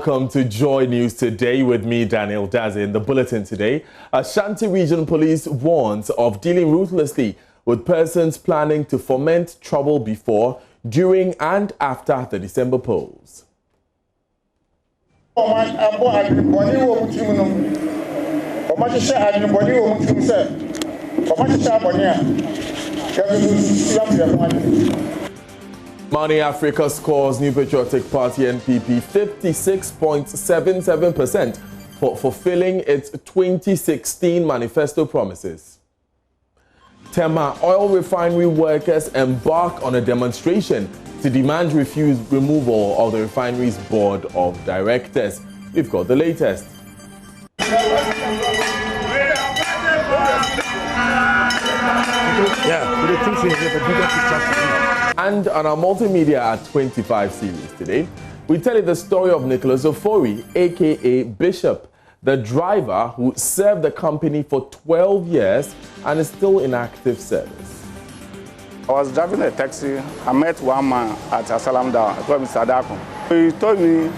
Welcome to Joy News Today with me, Daniel Daze. In the bulletin today, Ashanti Region Police warns of dealing ruthlessly with persons planning to foment trouble before, during and after the December polls. Money Africa scores New Patriotic Party NPP 56.77% for fulfilling its 2016 manifesto promises. Tema Oil Refinery workers embark on a demonstration to demand removal of the refinery's board of directors. We've got the latest. And on our multimedia at 25 series today, we tell you the story of Nicholas Ofori, aka Bishop, the driver who served the company for 12 years and is still in active service. I was driving a taxi. I met one man at Asari down. I called Mr. Adako. He told me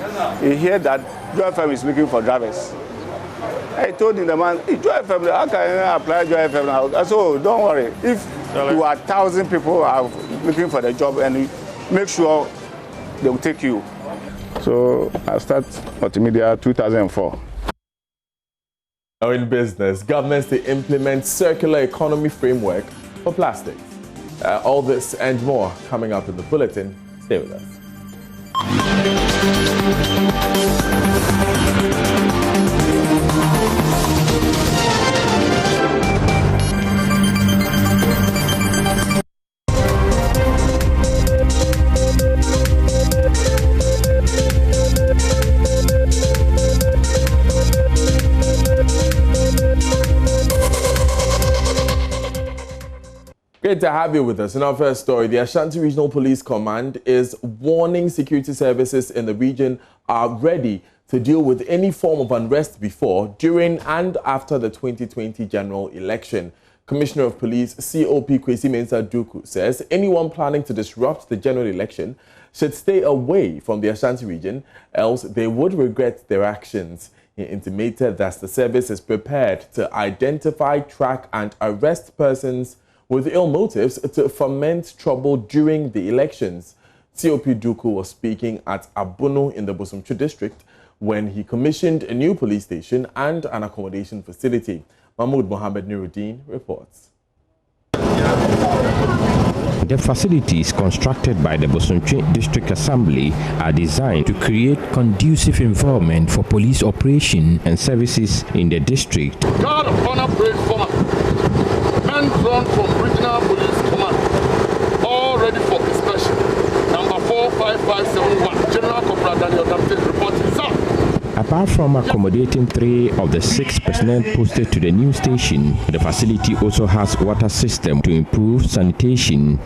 he heard that Joy FM is looking for drivers. I told him, the man, hey, Joy FM, how can I apply Joy FM? I said, oh, don't worry. If you are 1,000 people are looking for the job, and make sure they will take you. So I started multimedia 2004. Now in business, governments to implement circular economy framework for plastics. All this and more coming up in the bulletin. Stay with us. Great to have you with us. In our first story, the Ashanti Regional Police Command is warning security services in the region are ready to deal with any form of unrest before, during and after the 2020 general election. Commissioner of Police COP Kwesi Mensah Duku says anyone planning to disrupt the general election should stay away from the Ashanti region, else they would regret their actions. He intimated that the service is prepared to identify, track and arrest persons with ill motives to foment trouble during the elections. COP Duku was speaking at Abunu in the Bosomtwi district when he commissioned a new police station and an accommodation facility. Mahmoud Mohammed Nuruddin reports. The facilities constructed by the Bosomtwi District Assembly are designed to create conducive environment for police operation and services in the district. God of honor, praise former. Men drawn from Regional Police Command, all ready for inspection. Number 45571, General Corporal Daniel Damte reporting, sir. Apart from accommodating 3 of the 6 personnel posted to the new station, the facility also has water system to improve sanitation.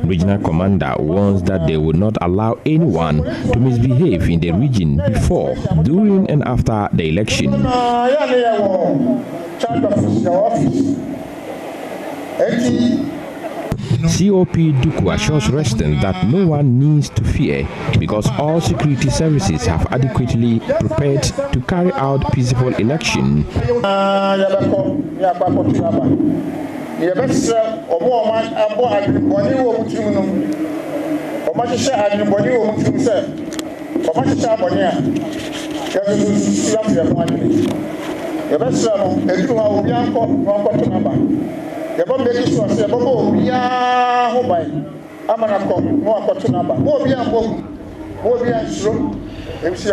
Regional Commander warns that they will not allow anyone to misbehave in the region before, during and after the election. COP Duku assures residents that no one needs to fear because all security services have adequately prepared to carry out peaceful election.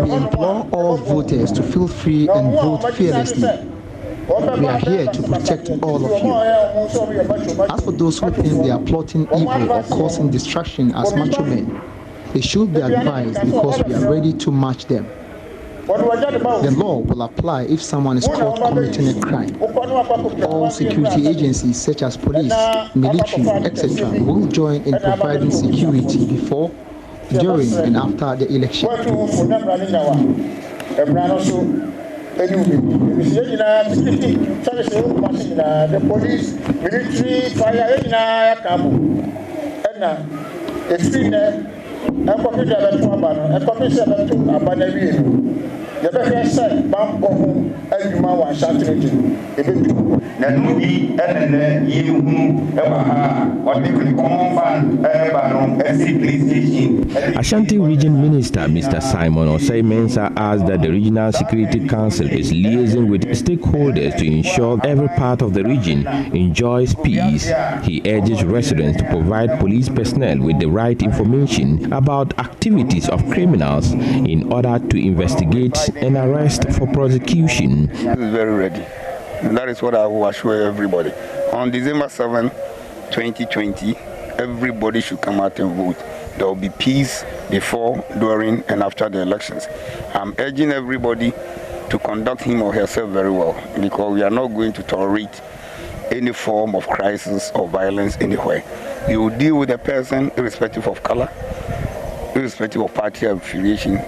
We implore all voters to feel free and vote fearlessly. We are here to protect all of you. As for those who think they are plotting evil or causing distraction as macho men, they should be advised because we are ready to match them. The law will apply if someone is caught committing a crime. All security agencies such as police, military, etc. will join in providing security before, during and after the election. The police, military, fire, Ashanti Region Minister Mr. Simon Osei-Mensah asked that the Regional Security Council is liaising with stakeholders to ensure every part of the region enjoys peace. He urges residents to provide police personnel with the right information about activities of criminals in order to investigate and arrest for prosecution. This is very ready. And that is what I will assure everybody. On December 7, 2020, everybody should come out and vote. There will be peace before, during, and after the elections. I'm urging everybody to conduct him or herself very well, because we are not going to tolerate any form of crisis or violence anywhere. You will deal with a person irrespective of color, irrespective of party affiliation,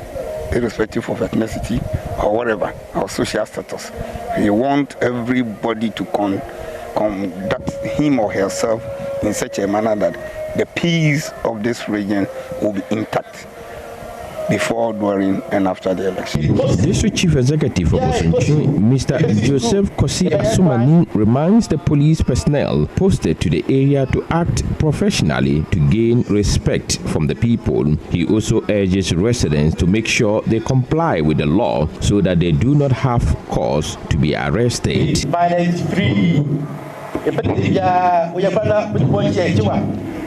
irrespective of ethnicity or whatever, or social status. You want everybody to conduct him or herself in such a manner that the peace of this region will be intact before, during, and after the election. District Chief Executive of Bosontwe, Mr. Joseph Kosi Asumani, reminds the police personnel posted to the area to act professionally to gain respect from the people. He also urges residents to make sure they comply with the law so that they do not have cause to be arrested.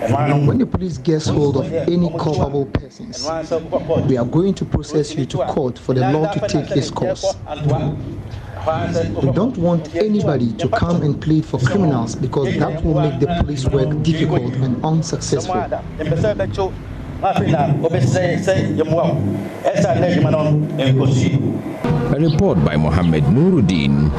When the police gets hold of any culpable persons, we are going to process you to court for the law to take its course. We don't want anybody to come and plead for criminals, because that will make the police work difficult and unsuccessful. A report by Mohammed Nuruddin.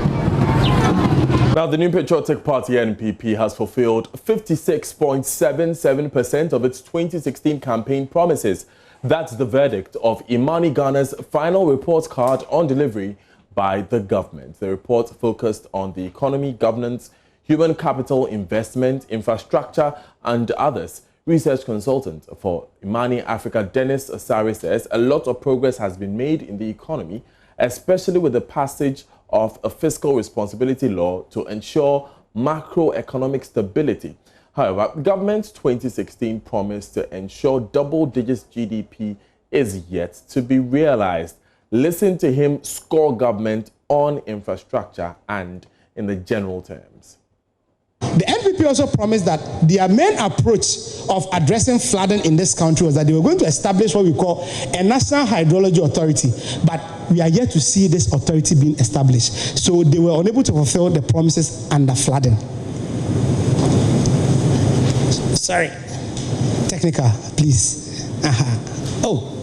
Now, the New Patriotic Party NPP has fulfilled 56.77% of its 2016 campaign promises. That's the verdict of Imani Ghana's final report card on delivery by the government. The report focused on the economy, governance, human capital, investment, infrastructure, and others. Research consultant for Imani Africa, Dennis Asari, says a lot of progress has been made in the economy, especially with the passage of a fiscal responsibility law to ensure macroeconomic stability. However, the government's 2016 promise to ensure double-digit GDP is yet to be realized. Listen to him score government on infrastructure and in the general terms. The NPP also promised that their main approach of addressing flooding in this country was that they were going to establish what we call a National Hydrology Authority, but we are yet to see this authority being established. So they were unable to fulfill the promises under flooding. Sorry, technical, please. Oh.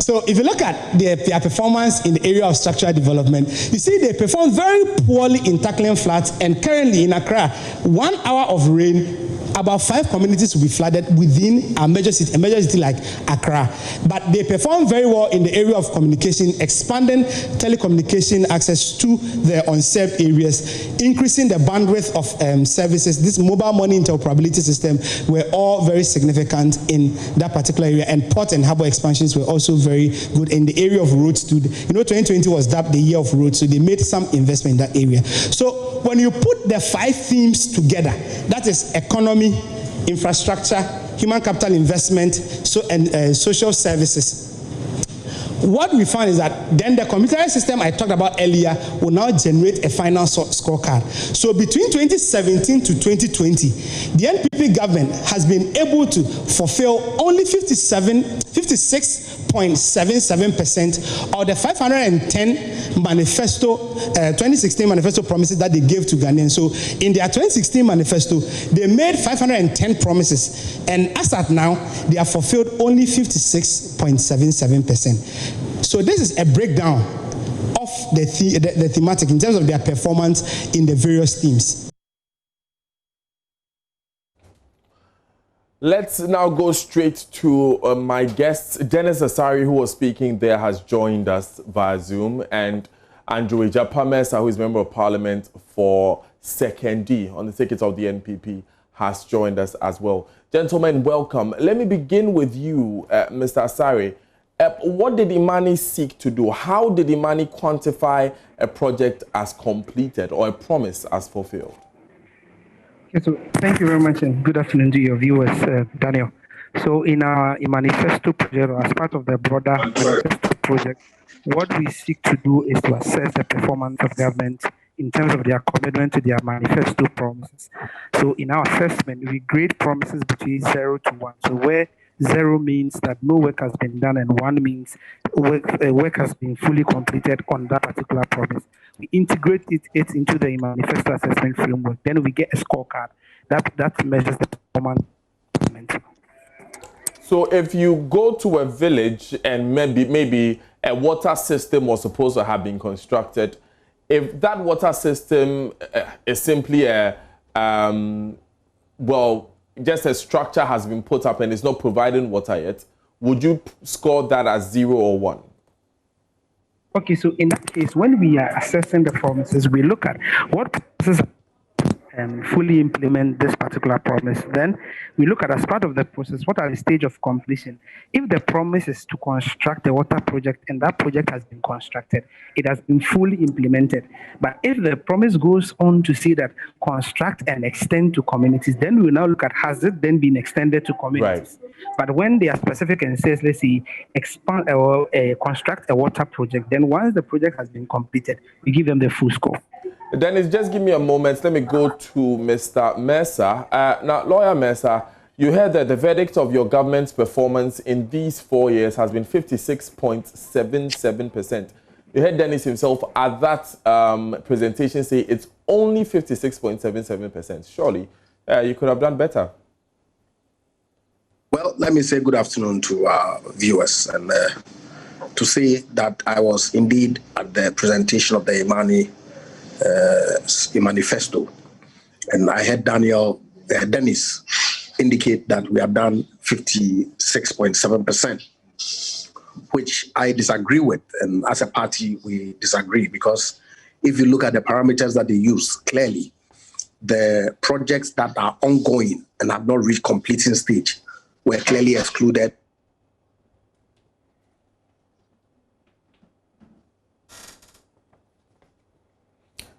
So if you look at their performance in the area of structural development, you see they perform very poorly in tackling floods, and currently in Accra, 1 hour of rain, about 5 communities will be flooded within a major city like Accra. But they perform very well in the area of communication, expanding telecommunication access to the unserved areas, increasing the bandwidth of services. This mobile money interoperability system were all very significant in that particular area, and port and harbour expansions were also very good in the area of roads too. 2020 was dubbed the year of roads, so they made some investment in that area. So when you put the 5 themes together, that is economy, infrastructure, human capital investment, and social services, what we found is that then the computerized system I talked about earlier will now generate a final scorecard. So between 2017 to 2020, the NPP government has been able to fulfill only 56.77% of the 510 2016 manifesto promises that they gave to Ghanaians. So in their 2016 manifesto, they made 510 promises, and as at now, they have fulfilled only 56.77%. So this is a breakdown of the thematic in terms of their performance in the various themes. Let's now go straight to my guest. Dennis Asari, who was speaking there, has joined us via Zoom, and Andrew Ejapamesa, who is Member of Parliament for Second D on the ticket of the NPP, has joined us as well. Gentlemen, welcome. Let me begin with you, Mr. Asari. What did Imani seek to do? How did Imani quantify a project as completed or a promise as fulfilled? Okay, so thank you very much and good afternoon to your viewers, Daniel. So in our manifesto project, or as part of the broader manifesto project, what we seek to do is to assess the performance of government in terms of their commitment to their manifesto promises. So in our assessment, we grade promises between 0 to 1. So where 0 means that no work has been done and 1 means work has been fully completed on that particular promise. We integrate it into the manifesto assessment framework. Then we get a scorecard that measures the performance. So if you go to a village and maybe a water system was supposed to have been constructed, if that water system is simply just a structure has been put up and it's not providing water yet, would you score that as 0 or 1? Okay, so in that case, when we are assessing the promises, we look at what promises fully implement this particular promise. Then we look at, as part of the process, what are the stage of completion. If the promise is to construct a water project and that project has been constructed, it has been fully implemented. But if the promise goes on to say that construct and extend to communities, then we will now look at, has it then been extended to communities? Right. But when they are specific and says, let's say, expand or construct a water project, then once the project has been completed, we give them the full score. Dennis, just give me a moment. Let me go to Mr. Mensah. Now, Lawyer Mensah, you heard that the verdict of your government's performance in these 4 years has been 56.77%. You heard Dennis himself at that presentation say it's only 56.77%. Surely, you could have done better. Well, let me say good afternoon to our viewers and to say that I was indeed at the presentation of the Imani manifesto, and I heard Dennis indicate that we have done 56.7%, which I disagree with, and as a party we disagree, because if you look at the parameters that they use, clearly the projects that are ongoing and have not reached completing stage were clearly excluded.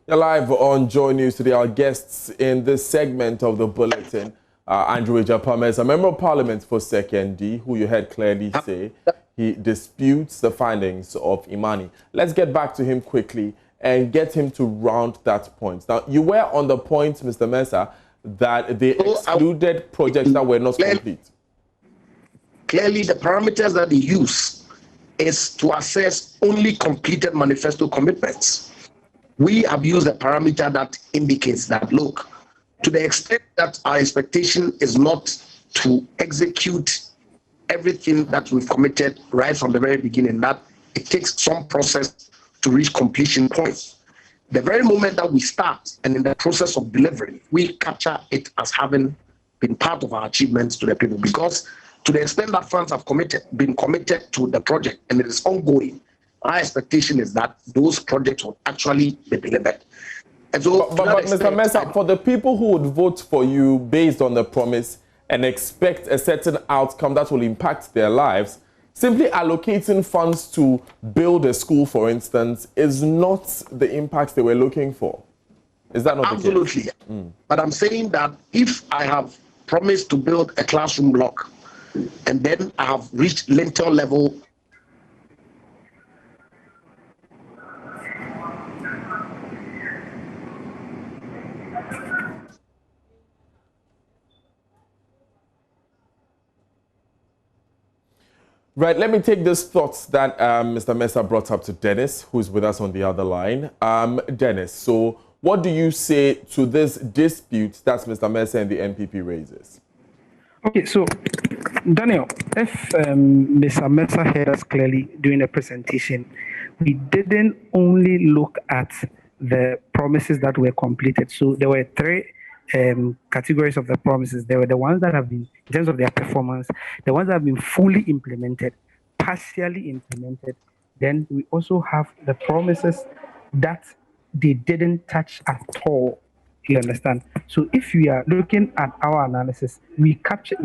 You're live on Joy News today. Our guests in this segment of the bulletin, Andrew Ejapame, a member of Parliament for Second D, who you heard clearly say he disputes the findings of Imani. Let's get back to him quickly and get him to round that point. Now, you were on the point, Mr. Mensah, that they excluded projects that were not complete. Clearly, the parameters that they use is to assess only completed manifesto commitments. We have used a parameter that indicates that, look, to the extent that our expectation is not to execute everything that we've committed right from the very beginning, that it takes some process to reach completion point. The very moment that we start and in the process of delivery, we capture it as having been part of our achievements to the people, because to the extent that funds have been committed to the project and it is ongoing, our expectation is that those projects will actually be delivered. And so, but Mr. Mensah, for the people who would vote for you based on the promise and expect a certain outcome that will impact their lives, simply allocating funds to build a school, for instance, is not the impact they were looking for. Is that not the case? Absolutely. But I'm saying that if I have promised to build a classroom block and then I have reached lintel level, right, let me take these thoughts that Mr. Mensah brought up to Dennis, who's with us on the other line. Dennis, so what do you say to this dispute that Mr. Mensah and the MPP raises? Okay, so Daniel, if Mr. Mensah heard us clearly during the presentation, we didn't only look at the promises that were completed. So there were three categories of the promises. There were the ones that have been, in terms of their performance, the ones that have been fully implemented, partially implemented. Then we also have the promises that they didn't touch at all. You understand? So if we are looking at our analysis, we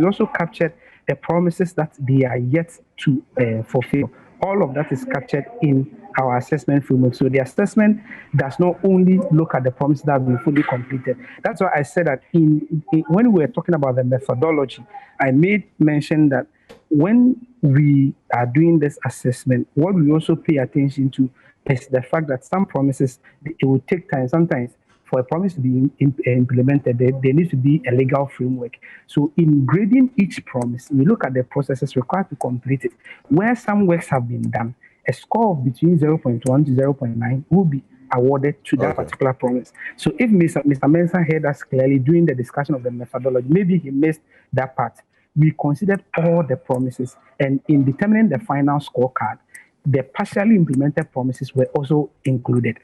also captured the promises that they are yet to fulfill. All of that is captured in our assessment framework. So the assessment does not only look at the promises that we fully completed. That's why I said that when we were talking about the methodology, I made mention that when we are doing this assessment, what we also pay attention to is the fact that some promises, it will take time. Sometimes for a promise to be implemented, there needs to be a legal framework. So in grading each promise, we look at the processes required to complete it. Where some works have been done, a score of between 0.1 to 0.9 will be awarded to that particular promise. So if Mr. Mensah heard us clearly during the discussion of the methodology, maybe he missed that part. We considered all the promises, and in determining the final scorecard, the partially implemented promises were also included.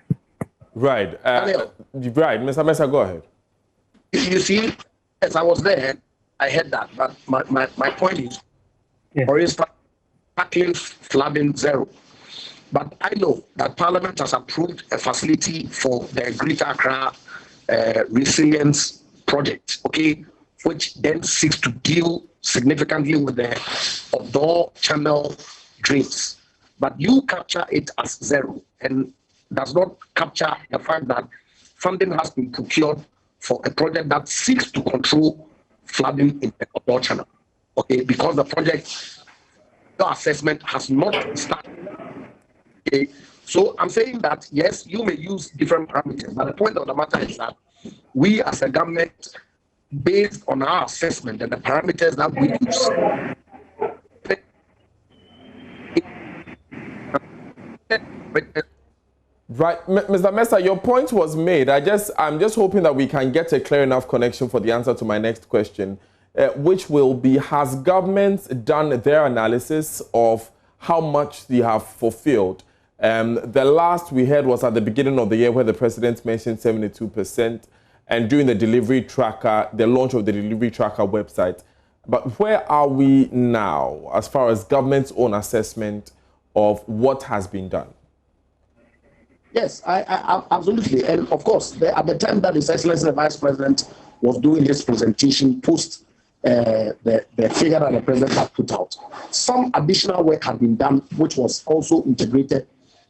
Right. Right. Mr. Mensah, go ahead. You see, as I was there, I heard that. But my point is, for instance, tackling flooding zero. But I know that Parliament has approved a facility for the Greater Accra Resilience Project, okay, which then seeks to deal significantly with the outdoor channel drains. But you capture it as zero and does not capture the fact that funding has been procured for a project that seeks to control flooding in the outdoor channel. Okay, because the project, the assessment has not started. Okay, so I'm saying that yes, you may use different parameters, but the point of the matter is that we as a government, based on our assessment and the parameters that we use, right, Mr. Mensah, your point was made. I'm just hoping that we can get a clear enough connection for the answer to my next question, which will be: has government done their analysis of how much they have fulfilled? The last we heard was at the beginning of the year, where the president mentioned 72%, and during the delivery tracker, the launch of the delivery tracker website. But where are we now as far as government's own assessment of what has been done? Yes, I absolutely. And of course, at the time that His Excellency the Vice President was doing his presentation post the figure that the President had put out, some additional work had been done, which was also integrated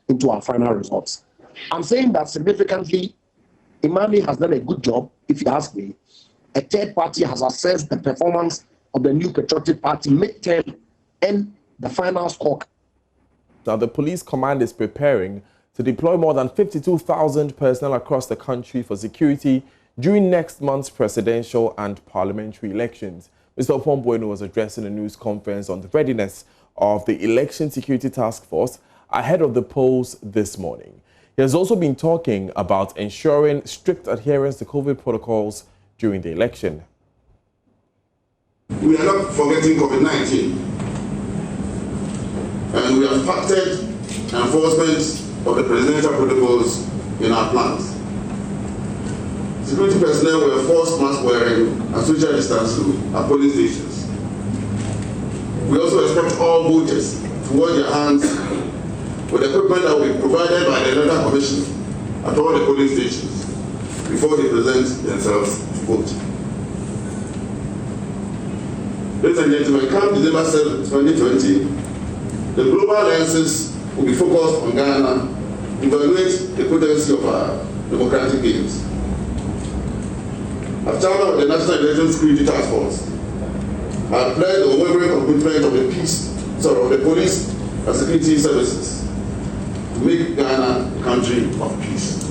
into our final results. I'm saying that significantly, Imani has done a good job, if you ask me. A third party has assessed the performance of the new patriotic party midterm and the final score. Now, the police command is preparing to deploy more than 52,000 personnel across the country for security during next month's presidential and parliamentary elections. Mr. Opombueno was addressing a news conference on the readiness of the Election Security Task Force ahead of the polls this morning. He has also been talking about ensuring strict adherence to COVID protocols during the election. We are not forgetting COVID-19, and we have factored enforcement of the presidential protocols in our plans. Security personnel were forced mask wearing and social distancing at polling stations. We also expect all voters to wash their hands with equipment that will be provided by the Electoral Commission at all the polling stations before they present themselves to vote. Ladies and gentlemen, come December 7, 2020, the global lenses will be focused on Ghana to evaluate the potency of our democratic gains. As chairman of the National Election Security Task Force, I have pledged the unwavering commitment of the police and security services to make Ghana a country of peace.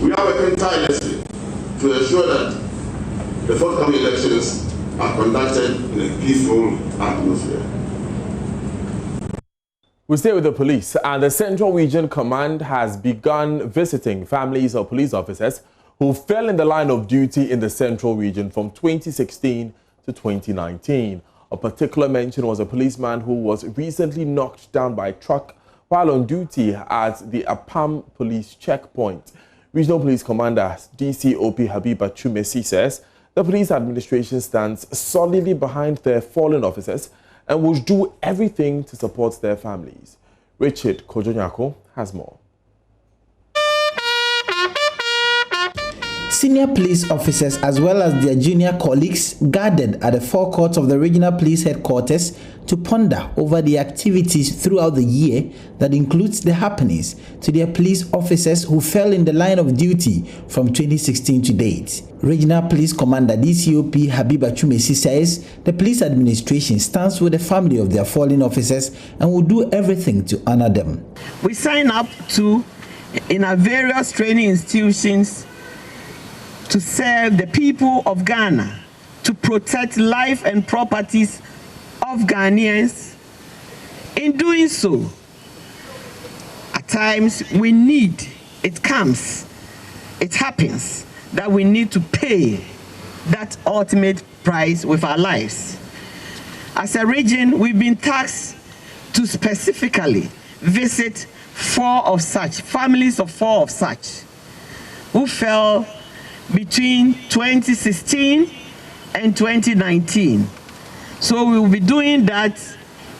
We are working tirelessly to ensure that the forthcoming elections are conducted in a peaceful atmosphere. We stay with the police, and the Central Region Command has begun visiting families of police officers who fell in the line of duty in the Central Region from 2016 to 2019. A particular mention was a policeman who was recently knocked down by a truck while on duty at the Apam Police Checkpoint. Regional Police Commander DCOP Habiba Chumesi says the police administration stands solidly behind their fallen officers and will do everything to support their families. Richard Kojonyako has more. Senior police officers as well as their junior colleagues gathered at the forecourt of the regional police headquarters to ponder over the activities throughout the year that includes the happenings to their police officers who fell in the line of duty from 2016 to date. Regional Police Commander DCOP Habiba Chumesi says the police administration stands with the family of their fallen officers and will do everything to honor them. We sign up in our various training institutions to serve the people of Ghana, to protect life and properties of Ghanaians. In doing so, at times it happens that we need to pay that ultimate price with our lives. As a region, we've been tasked to specifically visit families of four of such, who fell between 2016 and 2019. So we will be doing that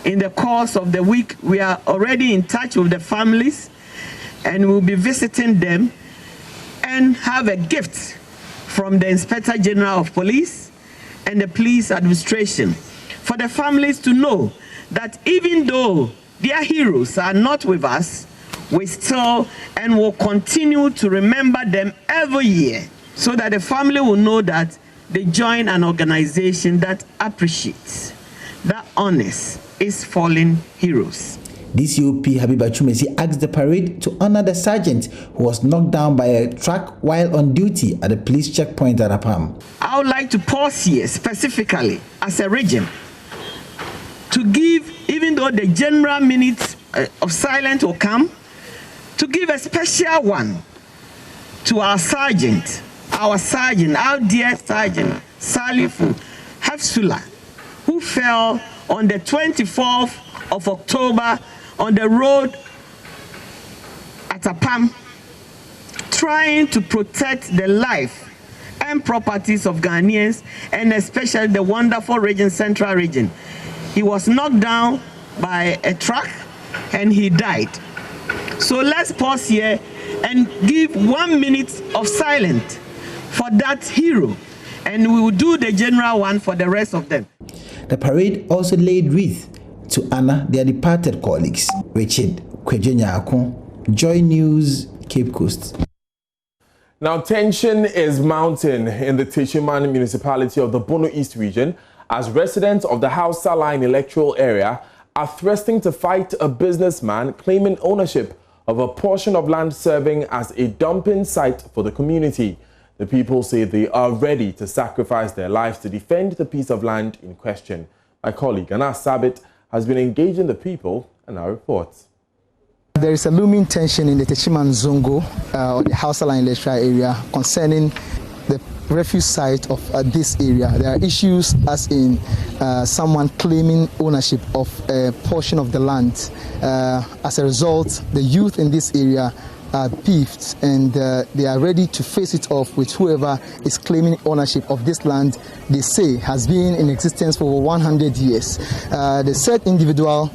in the course of the week. We are already in touch with the families and we'll be visiting them and have a gift from the Inspector General of Police and the police administration for the families to know that even though their heroes are not with us, we still and will continue to remember them every year, so that the family will know that they join an organization that appreciates, that honors its fallen heroes. DCOP Habiba Chumesi asked the parade to honor the sergeant who was knocked down by a truck while on duty at the police checkpoint at Apam. I would like to pause here specifically as a region to give, even though the general minutes of silence will come, to give a special one to our sergeant, our dear sergeant, Salifu Hafsula, who fell on the 24th of October on the road at Apam, trying to protect the life and properties of Ghanaians, and especially the wonderful region, Central Region. He was knocked down by a truck and he died. So let's pause here and give 1 minute of silence for that hero, and we will do the general one for the rest of them. The parade also laid wreath to honor their departed colleagues. Richard Kwejenyako, Joy News, Cape Coast. Now, tension is mounting in the Taiman municipality of the Bono East region as residents of the Hausa Line electoral area are threatening to fight a businessman claiming ownership of a portion of land serving as a dumping site for the community. The people say they are ready to sacrifice their lives to defend the piece of land in question. My colleague Anas Sabit has been engaging the people and now reports. There is a looming tension in the Taiman Zongo, or the Hausa Line electoral area, concerning the refuse site of this area. There are issues as in someone claiming ownership of a portion of the land. As a result, the youth in this area are peeved and they are ready to face it off with whoever is claiming ownership of this land they say has been in existence for over 100 years. The said individual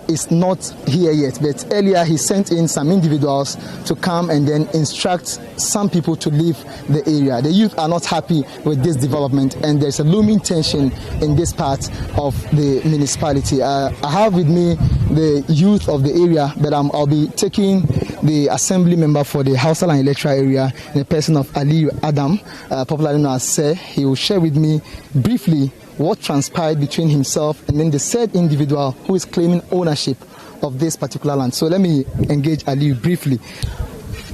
is not here yet, but earlier he sent in some individuals to come and then instruct some people to leave the area. The youth are not happy with this development and there's a looming tension in this part of the municipality. I have with me the youth of the area, but I'll be taking the assembly member for the Hausa Line electoral area in the person of Ali Adam, popularly known as Sir. He will share with me briefly what transpired between himself and then the said individual who is claiming ownership of this particular land. So let me engage Ali briefly.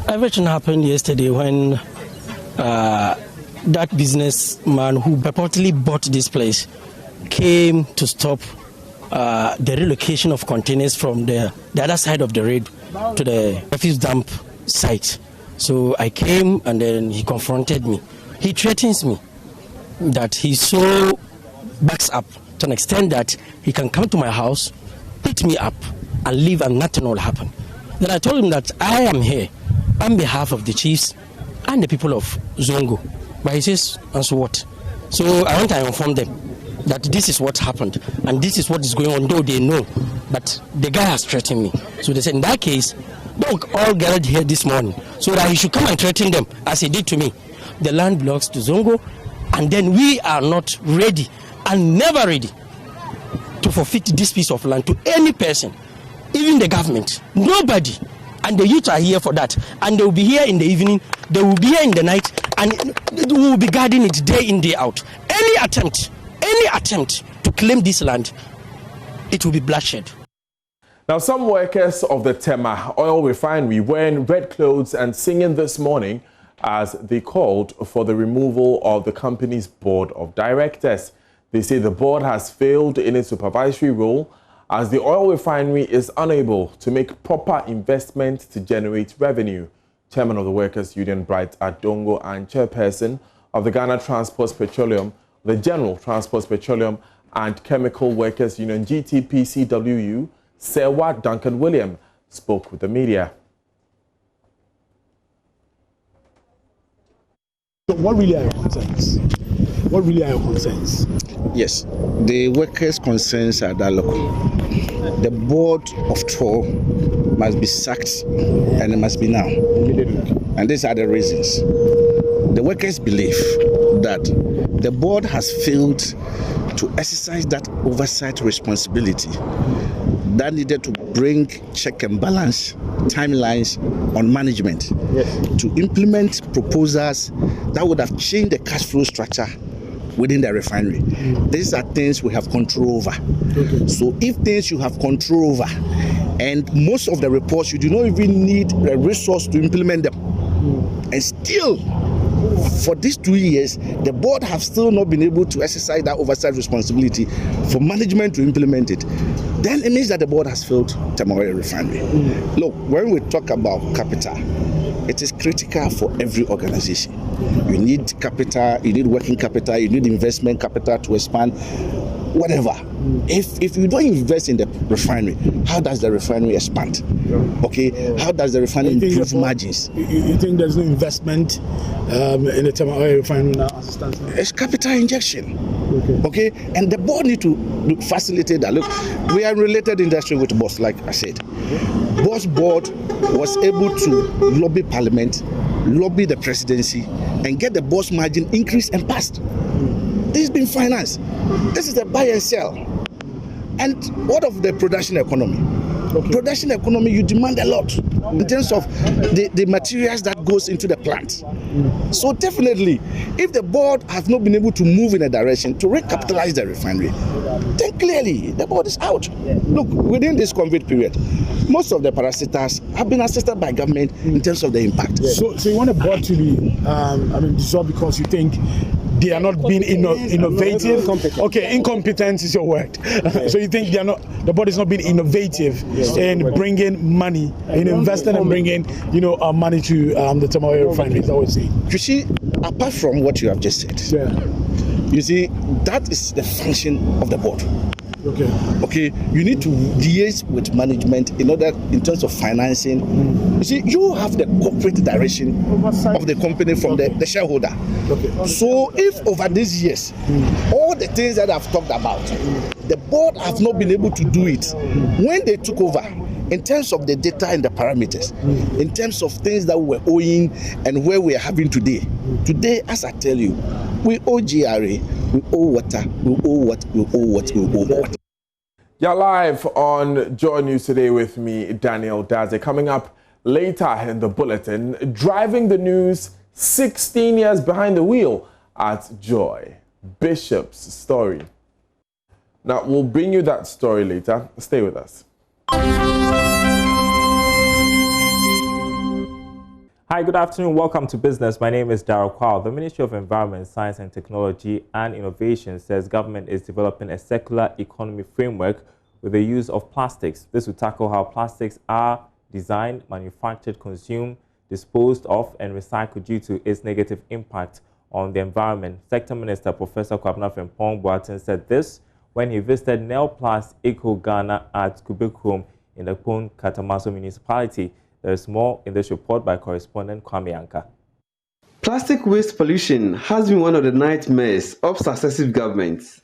Everything happened yesterday when that businessman who purportedly bought this place came to stop the relocation of containers from the other side of the road to the refuse dump site. So I came and then he confronted me. He threatens me that he so backs up to an extent that he can come to my house, beat me up and leave and nothing will happen. Then I told him that I am here on behalf of the chiefs and the people of Zongo. But he says, and so what? So I went and informed them that this is what happened and this is what is going on, though they know. But the guy has threatened me. So they said, in that case, don't all gathered here this morning so that he should come and threaten them as he did to me. the land belongs to Zongo, and then we are not ready and never ready to forfeit this piece of land to any person, even the government. Nobody. And the youth are here for that. And they will be here in the evening, they will be here in the night, and we will be guarding it day in, day out. Any attempt to claim this land, it will be bloodshed. Now, some workers of the Tema Oil Refinery wearing red clothes and singing this morning as they called for the removal of the company's board of directors. They say the board has failed in its supervisory role as the oil refinery is unable to make proper investment to generate revenue. Chairman of the Workers' Union, Bright Adongo, and Chairperson of the Ghana Transport Petroleum, the General Transport Petroleum and Chemical Workers Union, GTPCWU, Sewa Duncan William, spoke with the media. So what really are your concerns? What really are your concerns? Yes, the workers' concerns are that look, the board of 12 must be sacked, and it must be now. And these are the reasons. The workers believe that the board has failed to exercise that oversight responsibility that needed to bring check and balance timelines on management, to implement proposals that would have changed the cash flow structure within the refinery. These are things we have control over. So if things you have control over, and most of the reports you do not even need a resource to implement them, and still for these 2 years the board have still not been able to exercise that oversight responsibility for management to implement it, then it means that the board has failed Tema Refinery. Look, when we talk about capital, it is critical for every organization. You need capital, you need working capital, you need investment capital to expand, whatever. If you don't invest in the refinery, how does the refinery expand? Okay, how does the refinery improve margins? You think there's no investment in the Tema Refinery now as it stands now? It's capital injection. Okay, and the board need to facilitate that. Look, we are related industry with BOS, like I said. BOS board was able to lobby parliament, lobby the presidency, and get the BOS margin increase and passed. This has been financed. This is the buy and sell. And what of the production economy? Production economy, you demand a lot in terms of the materials that goes into the plant. So definitely, if the board has not been able to move in a direction to recapitalize the refinery, then clearly the board is out. Look, within this COVID period, most of the parasitars have been assisted by government in terms of the impact. So you want the board to be, dissolved because you think they are not being innovative? Okay, incompetent is your word. So you think the board is not being innovative in bringing money, in investing and bringing, money to the Tema Refinery, is that what you're saying? You see, apart from what you have just said, you see, that is the function of the board. Okay, you need to liaise with management in terms of financing. You see, you have the corporate direction of the company from the shareholder. So if over these years, all the things that I've talked about, the board have not been able to do it when they took over, in terms of the data and the parameters, in terms of things that we were owing and where we are having today. Today, as I tell you, we owe GRA, we owe water, we owe what, we owe what, we owe what. You're live on Joy News today with me, Daniel Daze. Coming up later in the bulletin, driving the news 16 years behind the wheel at Joy. Bishop's story. Now, we'll bring you that story later. Stay with us. Hi, good afternoon. Welcome to Business. My name is Darryl Kwao. The Ministry of Environment, Science and Technology and Innovation says government is developing a circular economy framework with the use of plastics. This will tackle how plastics are designed, manufactured, consumed, disposed of and recycled due to its negative impact on the environment. Sector Minister Professor Kwabena Frimpong Boateng said this when he visited Nelplast Eco Ghana at Kubekrom in the Pon Katamaso municipality. There is more in this report by correspondent Kwame Anka. Plastic waste pollution has been one of the nightmares of successive governments.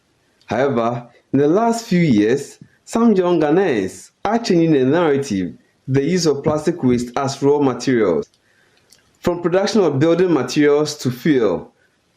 However, in the last few years, some young Ghanaians are changing the narrative, the use of plastic waste as raw materials. From production of building materials to fuel,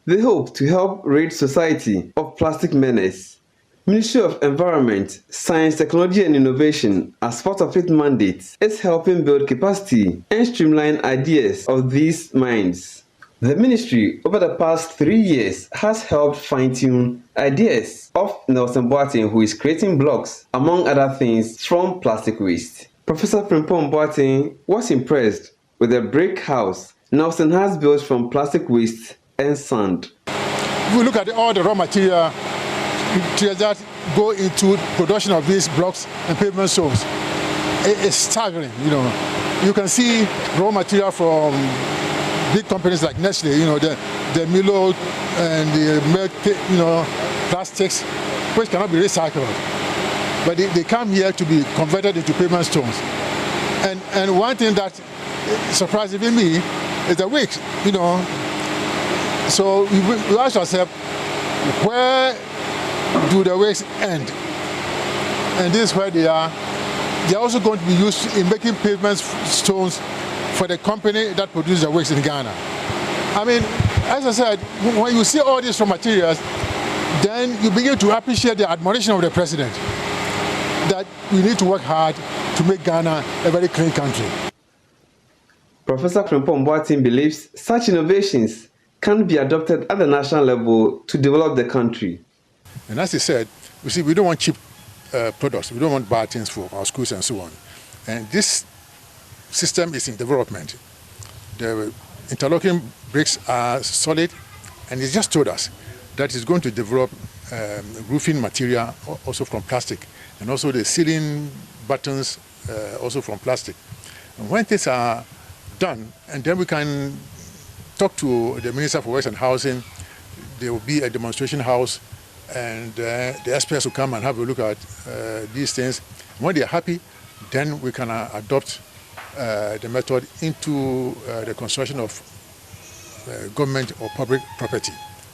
they hope to help rid society of plastic menace. Ministry of Environment, Science, Technology and Innovation, as part of its mandate, is helping build capacity and streamline ideas of these minds. The ministry, over the past 3 years, has helped fine-tune ideas of Nelson Boateng, who is creating blocks, among other things, from plastic waste. Professor Frimpong Boateng was impressed with the brick house Nelson has built from plastic waste and sand. If we look at all the raw material that go into production of these blocks and pavement stones, it's staggering. You can see raw material from big companies like Nestle, the Milo and the milk, plastics, which cannot be recycled. But they come here to be converted into pavement stones. And one thing that surprises me is the weight, So we ask ourselves, where do the wastes end? And this is where they are. They are also going to be used in making pavement stones for the company that produces the waste in Ghana. I mean, as I said, when you see all these raw materials, then you begin to appreciate the admiration of the president that we need to work hard to make Ghana a very clean country. Professor Frimpong Boateng believes such innovations can be adopted at the national level to develop the country. And as he said, you see, we don't want cheap products. We don't want bad things for our schools and so on. And this system is in development. The interlocking bricks are solid, and he just told us that he's going to develop roofing material also from plastic, and also the ceiling buttons also from plastic. And when things are done, and then we can talk to the Minister for Works and Housing, there will be a demonstration house, and the experts will come and have a look at these things. When they're happy, then we can adopt the method into the construction of government or public property.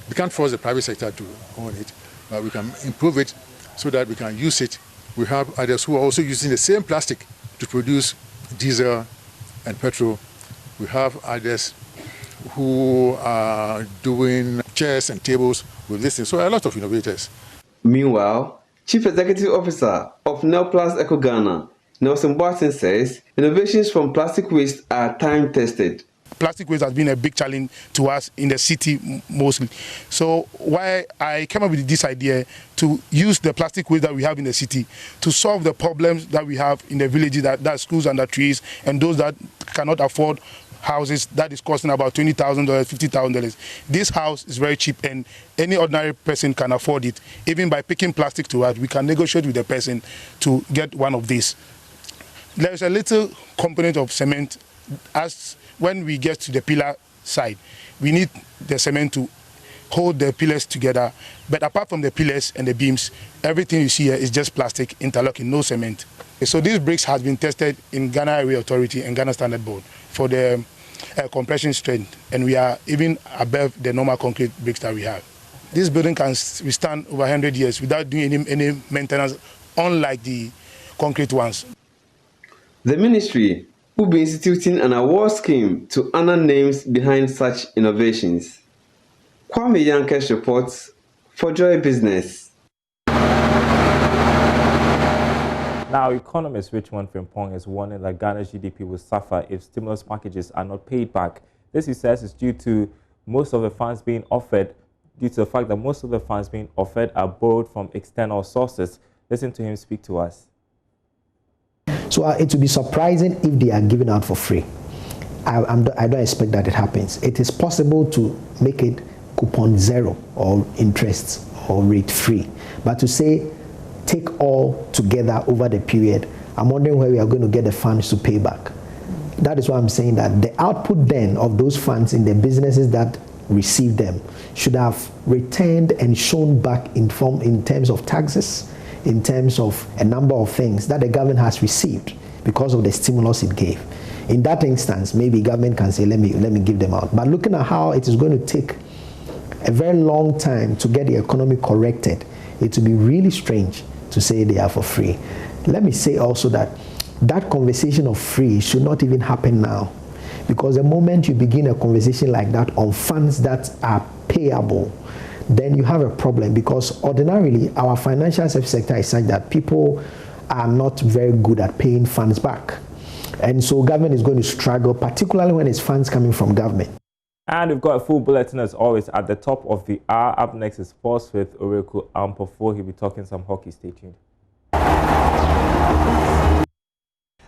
We can't force the private sector to own it, but we can improve it so that we can use it. We have others who are also using the same plastic to produce diesel and petrol. We have others who are doing chairs and tables with this thing. So a lot of innovators. Meanwhile, Chief Executive Officer of Nelplast Eco Ghana, Nelson Boateng, says innovations from plastic waste are time-tested. Plastic waste has been a big challenge to us in the city mostly. So why I came up with this idea to use the plastic waste that we have in the city to solve the problems that we have in the villages, that schools under trees, and those that cannot afford houses that is costing about $20,000, $50,000. This house is very cheap and any ordinary person can afford it. Even by picking plastic to us, we can negotiate with the person to get one of these. There is a little component of cement. As when we get to the pillar side, we need the cement to hold the pillars together. But apart from the pillars and the beams, everything you see here is just plastic interlocking, no cement. So these bricks has been tested in Ghana Area Authority and Ghana Standard Board for the compression strength, and we are even above the normal concrete bricks that we have. This building can withstand over 100 years without doing any maintenance, unlike the concrete ones. The ministry will be instituting an award scheme to honor names behind such innovations. Kwame Yankesh reports for Joy Business. Now, economist Richmond Frimpong is warning that Ghana's GDP will suffer if stimulus packages are not paid back. This, he says, is due to most of the funds being offered, due to the fact that most of the funds being offered are borrowed from external sources. Listen to him speak to us. So it would be surprising if they are given out for free. I don't expect that it happens. It is possible to make it coupon zero or interest or rate free. But to say take all together over the period, I'm wondering where we are going to get the funds to pay back. That is why I'm saying that the output then of those funds in the businesses that receive them should have returned and shown back in terms of taxes, in terms of a number of things that the government has received because of the stimulus it gave. In that instance, maybe government can say, let me give them out. But looking at how it is going to take a very long time to get the economy corrected, it will be really strange to say they are for free. Let me say also that that conversation of free should not even happen now, Because the moment you begin a conversation like that on funds that are payable, then you have a problem, because ordinarily our financial service sector is such that people are not very good at paying funds back. And so government is going to struggle, particularly when it's funds coming from government. And we've got a full bulletin as always at the top of the hour. Up next is sports with Oreku Ampofo. He'll be talking some hockey. Stay tuned.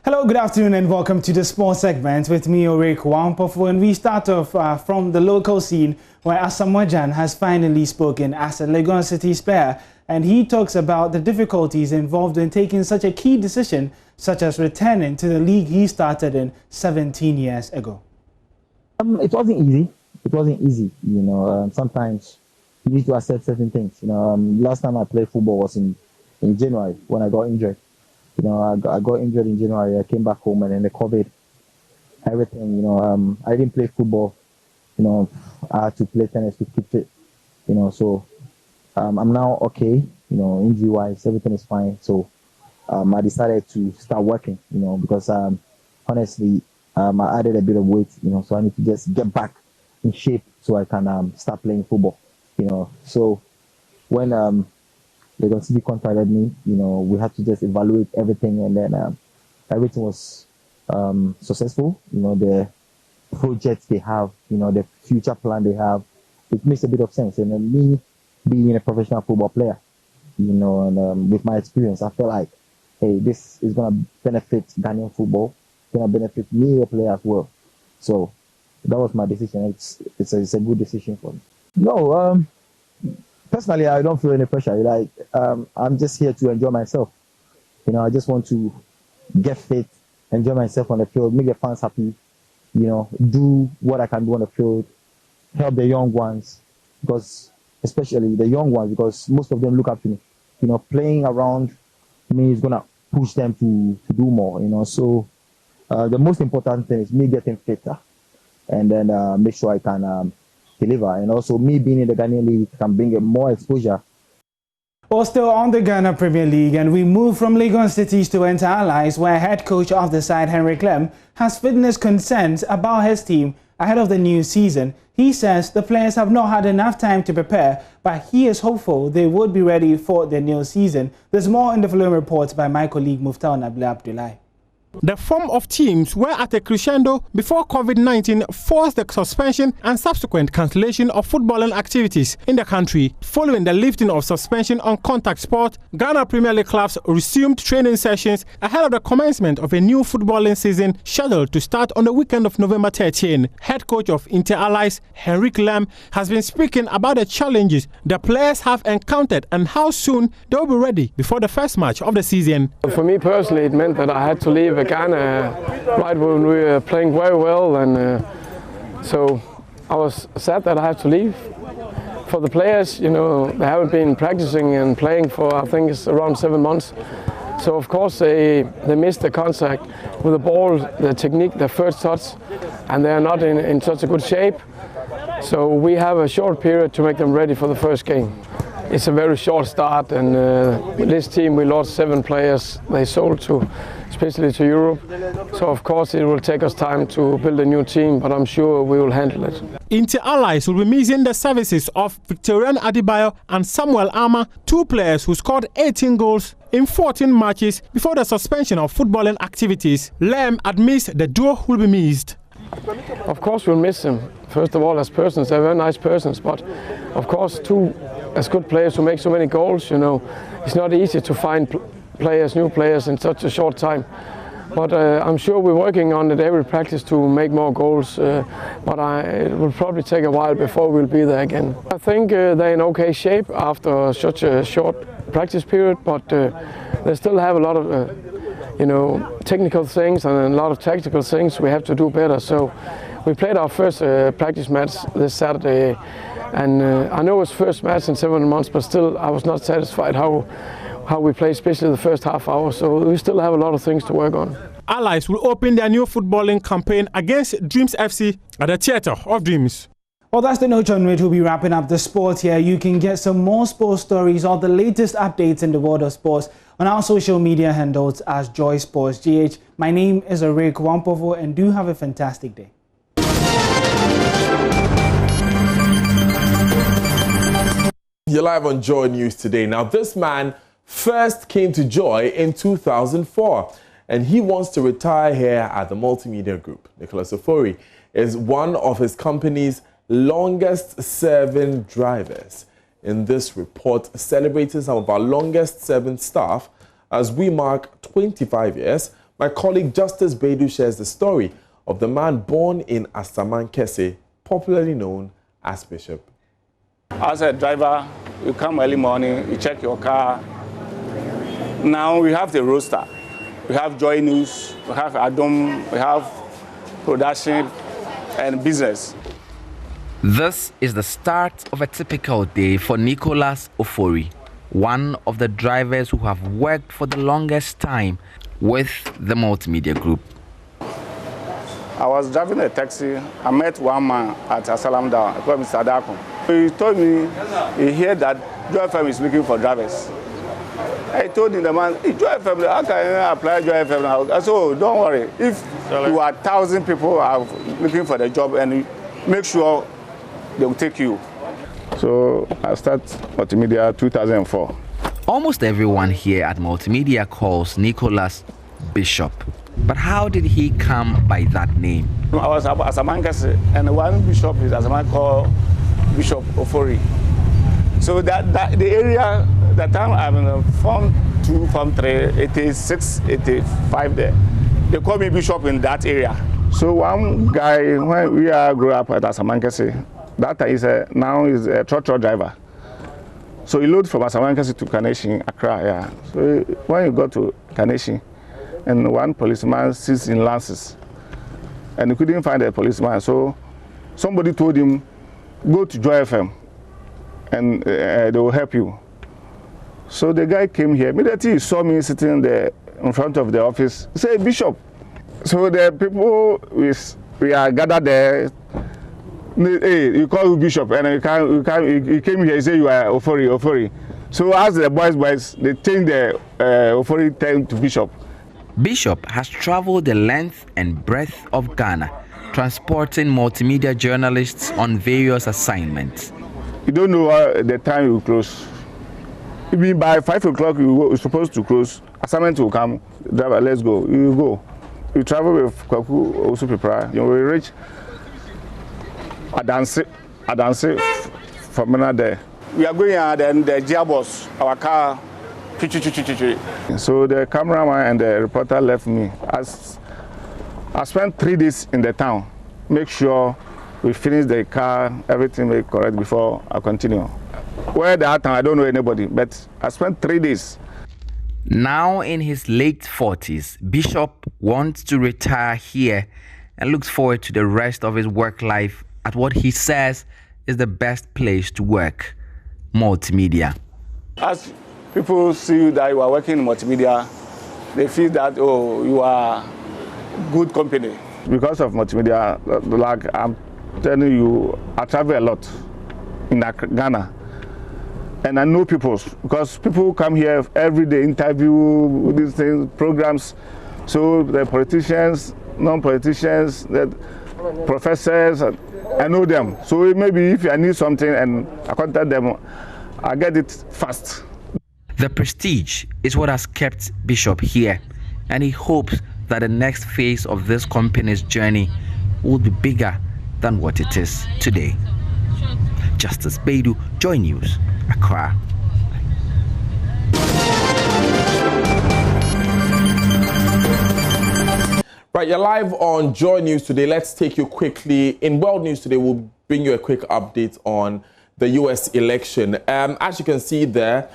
Hello, good afternoon and welcome to the sports segment with me, Oreku Ampofo. And we start off from the local scene where Asamoah Gyan has finally spoken as a Legon City player. And he talks about the difficulties involved in taking such a key decision, such as returning to the league he started in 17 years ago. It wasn't easy. It wasn't easy. You know, sometimes you need to accept certain things. You know, last time I played football was in January when I got injured. You know, I got injured in January. I came back home and then the COVID, everything. You know, I didn't play football. You know, I had to play tennis to keep fit. You know, so I'm now okay. You know, injury-wise, everything is fine. So I decided to start working. You know, because honestly, I added a bit of weight. You know, so I need to just get back in shape so I can start playing football. You know, so when Legon City contacted me, you know, we had to just evaluate everything, and then everything was successful. You know, the projects they have, you know, the future plan they have, it makes a bit of sense. And then me being a professional football player, you know, and with my experience, I felt like, hey, this is gonna benefit Ghanaian football, gonna benefit me, a player as well. So that was my decision. It's a good decision for me. No, personally, I don't feel any pressure. Like, I'm just here to enjoy myself. You know, I just want to get fit, enjoy myself on the field, make the fans happy. You know, do what I can do on the field, help the young ones, because especially the young ones, because most of them look up to me. You know, playing around me is gonna push them to do more. You know, so the most important thing is me getting fitter, and then make sure I can deliver, and also me being in the Ghanaian League can bring more exposure. Well, still on the Ghana Premier League, and we move from Legon Cities to Inter Allies, where head coach of the side, Henry Clem, has witnessed concerns about his team ahead of the new season. He says the players have not had enough time to prepare, but he is hopeful they would be ready for the new season. There's more in the following report by my colleague Muftau Nabila Abdullahi. The form of teams were at a crescendo before COVID-19 forced the suspension and subsequent cancellation of footballing activities in the country. Following the lifting of suspension on contact sport, Ghana Premier League clubs resumed training sessions ahead of the commencement of a new footballing season scheduled to start on the weekend of November 13. Head coach of Inter Allies, Henry Clem, has been speaking about the challenges the players have encountered and how soon they will be ready before the first match of the season. For me personally, it meant that I had to leave Ghana right when we were playing very well, and so I was sad that I had to leave. For the players, you know, they haven't been practicing and playing for, I think it's around 7 months. So of course they missed the contact with the ball, the technique, the first touch, and they are not in such a good shape. So we have a short period to make them ready for the first game. It's a very short start, and with this team we lost 7 players. They sold to, especially to Europe. So of course it will take us time to build a new team, but I'm sure we will handle it. Inter Allies will be missing the services of Victorian Adebayo and Samuel Arma, 2 players who scored 18 goals in 14 matches before the suspension of footballing activities. Lem admits the duo will be missed. Of course we'll miss them. First of all, as persons, they're very nice persons, but of course 2 as good players who make so many goals, you know, it's not easy to find players, new players in such a short time. But I'm sure we're working on it every practice to make more goals, but it will probably take a while before we'll be there again. I think they're in okay shape after such a short practice period, but they still have a lot of you know, technical things and a lot of tactical things we have to do better. So we played our first practice match this Saturday, and I know it's first match in 7 months, but still I was not satisfied how we played, especially the first half hour. So we still have a lot of things to work on. Allies will open their new footballing campaign against Dreams FC at the Theatre of Dreams. Well, that's the note on which we'll be wrapping up the sport here. You can get some more sports stories or the latest updates in the world of sports on our social media handles as Joy Sports GH. My name is Oreku Ampofo, and do have a fantastic day. You're live on Joy News today. Now, this man first came to Joy in 2004, and he wants to retire here at the Multimedia Group. Nicholas Ofori is one of his company's longest-serving drivers. In this report, celebrating some of our longest-serving staff as we mark 25 years, my colleague Justice Bedu shares the story of the man born in Asamankese, popularly known as Bishop. As a driver, you come early morning, you check your car. Now we have the roster. We have Joy News, we have Adom, we have production and business. This is the start of a typical day for Nicholas Ofori, one of the drivers who have worked for the longest time with the Multimedia Group. I was driving a taxi. I met one man at Asalamda, called Mr. Adako. He told me he heard that Joy FM is looking for drivers. I told him, the man, hey, Joy FM, how can I apply Joy FM now? I said, oh, don't worry. If you are 1,000 people are looking for the job, and make sure they will take you. So I started Multimedia 2004. Almost everyone here at Multimedia calls Nicholas Bishop. But how did he come by that name? I was at Asamankese, and one bishop is Asaman called Bishop Ofori. So that the area, that time I'm in Form 2, Form 3, 86, 85 there. They call me Bishop in that area. So one guy, when we grew up at Asamankese, that is now is a truck driver. So he loads from Asamankese to Kaneshie, Accra. Yeah. So when you go to Kaneshie, and one policeman sits in Lances, and he couldn't find a policeman. So somebody told him, go to Joy FM, and they will help you. So the guy came here. Immediately he saw me sitting there in front of the office. He said, Bishop. So the people we are gathered there. Hey, you call you Bishop, and he came here. He said you are Ofori. So as the boys, they changed the Ofori term to Bishop. Bishop has traveled the length and breadth of Ghana, transporting multimedia journalists on various assignments. You don't know the time you close. Even by 5 o'clock you're supposed to close. Assignment will come. Driver, let's go. You go. You travel with Kwaku, also prepare. You will reach Adanse from there. We are going and then the gearbox, our car. So the cameraman and the reporter left me. I spent 3 days in the town. Make sure we finish the car, everything make correct before I continue. Where that time I don't know anybody, but I spent 3 days. Now in his late 40s, Bishop wants to retire here and looks forward to the rest of his work life at what he says is the best place to work, Multimedia. As people see that you are working in Multimedia, they feel that, oh, you are good company. Because of Multimedia, like I'm telling you, I travel a lot in Ghana. And I know people, because people come here every day, interview, these things, programs. So the politicians, non-politicians, the professors, I know them. So maybe if I need something and I contact them, I get it fast. The prestige is what has kept Bishop here, and he hopes that the next phase of this company's journey will be bigger than what it is today. Justice Bedu, Joy News, Accra. Right, you're live on Joy News today. Let's take you quickly. In World News today, we'll bring you a quick update on the U.S. election. As you can see there,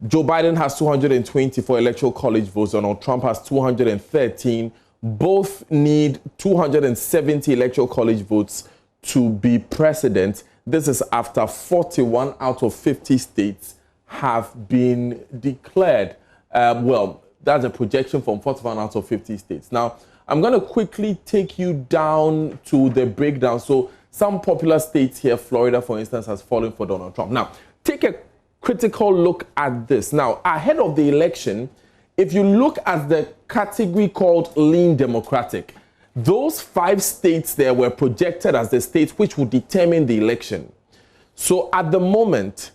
Joe Biden has 224 electoral college votes. Donald Trump has 213. Both need 270 electoral college votes to be president. This is after 41 out of 50 states have been declared. Well, that's a projection from 41 out of 50 states. Now, I'm going to quickly take you down to the breakdown. So some popular states here, Florida, for instance, has fallen for Donald Trump. Now, take a critical look at this. Now, ahead of the election, if you look at the category called lean Democratic, those 5 states there were projected as the states which would determine the election. So at the moment,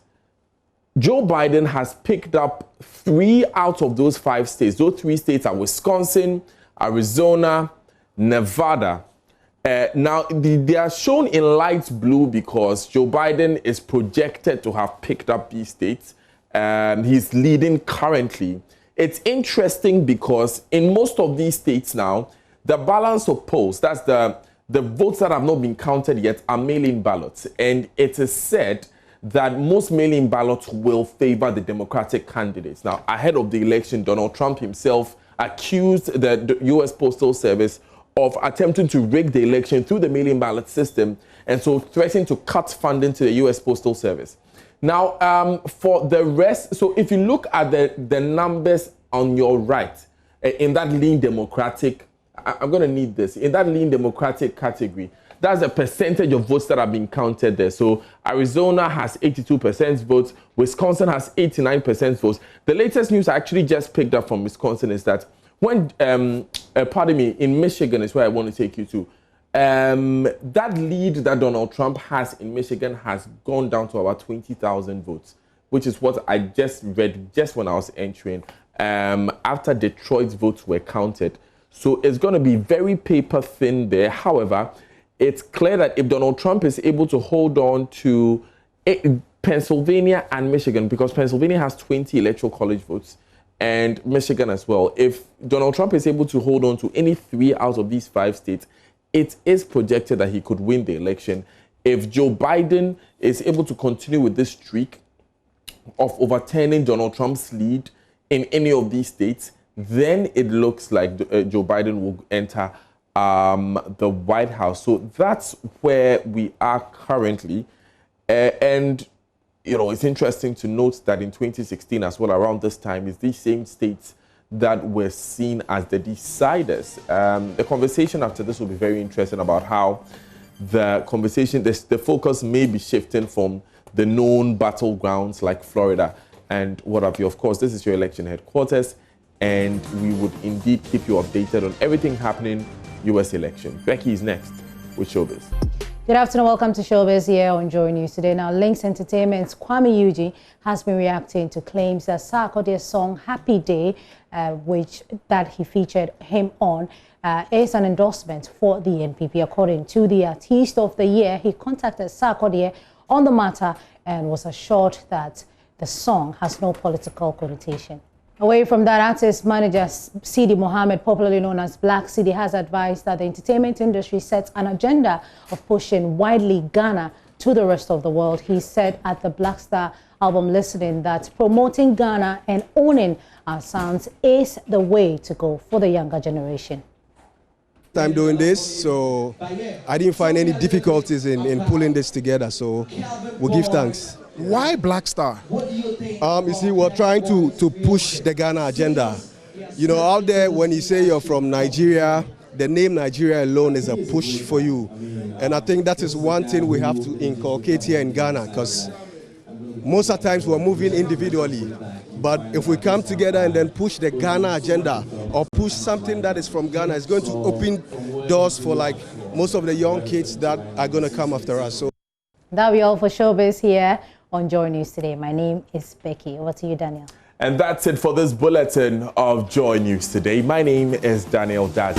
Joe Biden has picked up 3 out of those 5 states. Those 3 states are Wisconsin, Arizona, Nevada. Now, they are shown in light blue because Joe Biden is projected to have picked up these states. He's leading currently. It's interesting because in most of these states now, the balance of polls, that's the votes that have not been counted yet, are mail-in ballots. And it is said that most mail-in ballots will favor the Democratic candidates. Now, ahead of the election, Donald Trump himself accused the U.S. Postal Service of attempting to rig the election through the mail-in ballot system, and so threatened to cut funding to the U.S. Postal Service. Now, for the rest, so if you look at the numbers on your right, in that lean Democratic, I'm going to need this, in that lean Democratic category, that's the percentage of votes that are being counted there. So Arizona has 82% votes, Wisconsin has 89% votes. The latest news I actually just picked up from Wisconsin is that when, pardon me, in Michigan is where I want to take you to, that lead that Donald Trump has in Michigan has gone down to about 20,000 votes, which is what I just read just when I was entering, after Detroit's votes were counted. So it's going to be very paper thin there. However, it's clear that if Donald Trump is able to hold on to Pennsylvania and Michigan, because Pennsylvania has 20 electoral college votes, and Michigan as well. If Donald Trump is able to hold on to any 3 out of these 5 states, it is projected that he could win the election. If Joe Biden is able to continue with this streak of overturning Donald Trump's lead in any of these states, then it looks like Joe Biden will enter the White House. So that's where we are currently. And you know, it's interesting to note that in 2016 as well, around this time, it's these same states that were seen as the deciders. The conversation after this will be very interesting about how the conversation, the focus may be shifting from the known battlegrounds like Florida and what have you. Of course, this is your election headquarters, and we would indeed keep you updated on everything happening U.S. election. Becky is next with Showbiz. Good afternoon, welcome to Showbiz here on Joy News today. Now, Links Entertainment's Kwame Yuji has been reacting to claims that Sarkodie's song Happy Day, that he featured him on, is an endorsement for the NPP. According to the Artist of the Year, he contacted Sarkodie on the matter and was assured that the song has no political connotation. Away from that, artist manager Sidi Mohammed, popularly known as Black Sidi, has advised that the entertainment industry sets an agenda of pushing widely Ghana to the rest of the world. He said at the Black Star album listening that promoting Ghana and owning our sounds is the way to go for the younger generation. I'm doing this, so I didn't find any difficulties in pulling this together, so we'll give thanks. Why Black Star? You see, we're trying to push the Ghana agenda. You know, out there, when you say you're from Nigeria, the name Nigeria alone is a push for you. And I think that is one thing we have to inculcate here in Ghana, because most of the times we're moving individually. But if we come together and then push the Ghana agenda or push something that is from Ghana, it's going to open doors for like most of the young kids that are going to come after us. So that'll be all for Showbiz here on Joy News today. My name is Becky. Over to you, Daniel. And that's it for this bulletin of Joy News today. My name is Daniel Dad.